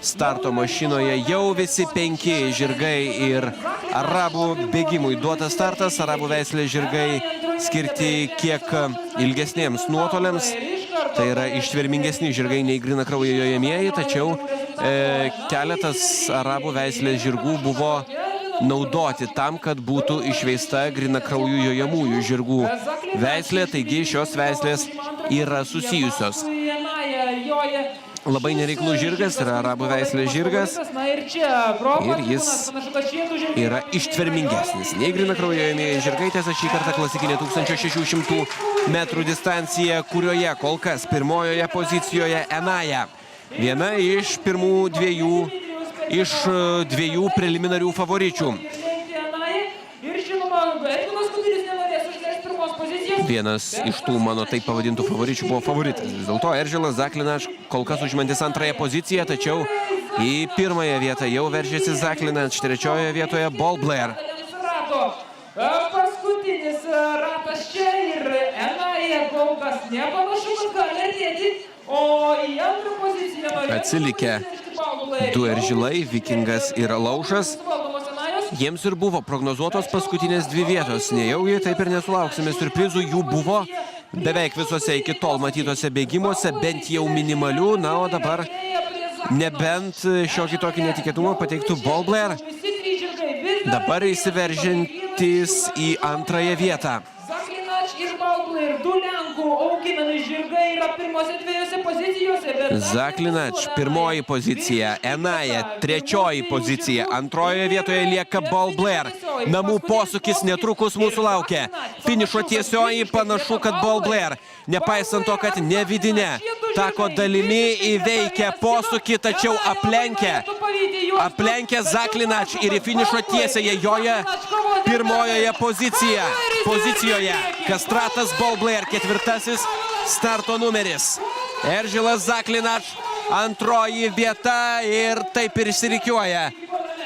starto mašinoje jau visi 5 žirgai ir arabų bėgimui duotas startas. Arabų veislės žirgai skirti kiek ilgesniems nuotoliams. Tai yra ištvermingesni žirgai nei grynakraujai jojamieji, tačiau keletas arabų veislės žirgų buvo naudoti tam, kad būtų išveista grynakraujų jojamųjų žirgų veislė, taigi šios veislės yra susijusios. Labai nereiklus žirgas yra arabų veislės žirgas ir jis yra ištvermingesnis nei grynakraujai jojamieji žirgai. Tiesa, šį kartą klasikinė 1600 metrų distancija, kurioje kol kas pirmojoje pozicijoje Enaja. Viena iš pirmų dviejų preliminarių favoričių. Vienas iš tų mano taip pavadintų favoričių buvo favoritas. Vis dėlto Eržilas Zaklinač kol kas užimantis antrąją poziciją, tačiau į pirmąją vietą jau veržėsi Zaklinač, trečiojoje vietoje Ball Blair. Paskutinis ratas čia ir Enaja kol kas nepanašu, kad gali artėti, o į antrą poziciją atsilikę du Eržilai, Vikingas ir Laušas. Jiems ir buvo prognozuotos paskutinės 2 vietos. Nejaugi taip ir nesulauksime siurprizų. Jų buvo beveik visose iki tol matytose bėgimuose, bent jau minimalių. Na, o dabar nebent šiokį tokį netikėtumą pateiktų Ball Blair. Dabar įsiveržiantys į antrąją vietą. Zaklinač ir Ball Blair, du Lenkų auginami žirgai yra pirmose 2 pozicijose. Zaklinač pirmoji pozicija, Enaja trečioji pozicija, antrojoje vietoje lieka Ball Blair. Namų posūkis netrukus mūsų laukia. Finišo tiesioji panašu, kad Ball Blair, nepaisant to, kad ne vidinė, tako dalimi įveikia posūkį, tačiau aplenkia Zaklinač ir į finišo tiesiąją joja pirmojoje pozicijoje. Kastratas Ball Blair, 4. starto numeris. Eržilas Zaklinač, antroji vieta ir taip ir išsirikiuoja.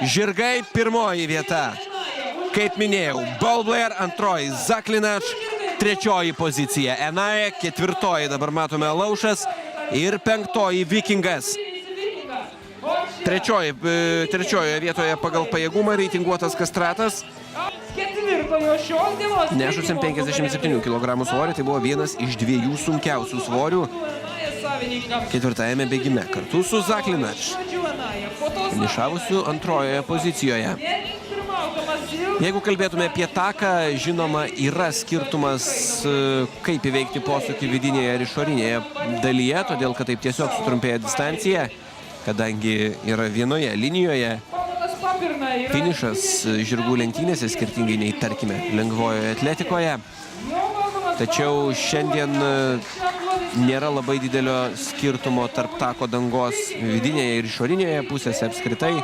Žirgai pirmoji vieta. Kaip minėjau, Ball Blair antroji, Zaklinač trečioji pozicija. Enaja 4, dabar matome Laušas ir 5 Vikingas. Trečiojoje vietoje pagal pajėgumą reitinguotas Kastratas. Nešusiam 57 kg svorį, tai buvo vienas iš 2 sunkiausių svorių 4. bėgime, kartu su Zaklinač, finišavusiu antrojoje pozicijoje. Jeigu kalbėtume apie taką, žinoma, yra skirtumas, kaip įveikti posūkį vidinėje ir išorinėje dalyje, todėl kad taip tiesiog sutrumpėja distancija, kadangi yra vienoje linijoje. Finišas žirgų lenktynėse skirtingai nei, tarkime, lengvojoje atletikoje. Tačiau šiandien nėra labai didelio skirtumo tarp tako dangos vidinėje ir išorinėje pusėse apskritai.